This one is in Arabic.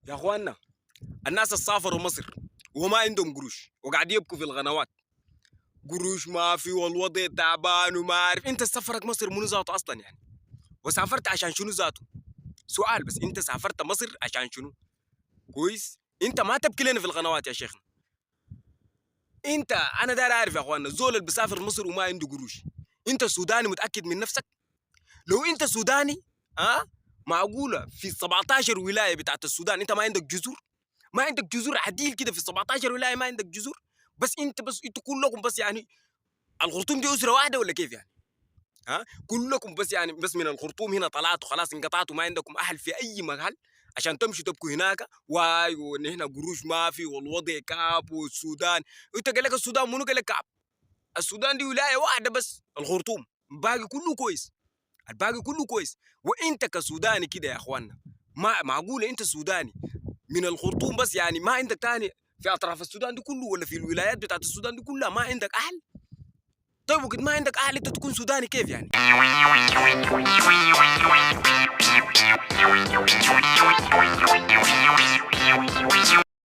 يا اخواننا، الناس السافروا مصر وما عندهم قروش وقاعد يبكوا في القنوات. قروش ما في والوضع تعبان وما عارف. انت سفرك مصر منو ذاته اصلا يعني؟ وسافرت عشان شنو ذاته؟ سؤال بس، انت سافرت مصر عشان شنو؟ كويس؟ انت ما تبكي لنا في القنوات يا شيخنا. انا داير اعرف يا اخواننا، الزول اللي بيسافر مصر وما عنده قروش، انت سوداني متاكد من نفسك؟ لو انت سوداني معقوله في 17 ولايه بتاعت السودان انت ما عندك جذور؟ ما عندك جذور عديل كده في 17 ولايه ما عندك جذور؟ بس انتوا كلكم بس يعني الخرطوم دي اسره واحده ولا كيف يعني؟ كلكم بس يعني بس من الخرطوم هنا طلعتوا خلاص انقطعتوا، ما عندكم اهل في اي محل عشان تمشوا تبكوا هناك واي ونحن قروش ما في والوضع كعب والسودان. انت قال لك السودان منو قال لك كعب؟ السودان دي ولايه واحده بس الخرطوم، الباقي كله كويس، الباقي كله كويس. وانت كسوداني كده يا اخوانا، ما معقوله انت سوداني من الخرطوم بس يعني ما عندك تاني في اطراف السودان دي كله ولا في الولايات بتاعت السودان دي كلها ما عندك اهل؟ طيب وقت ما عندك اهل انت تكون سوداني كيف يعني؟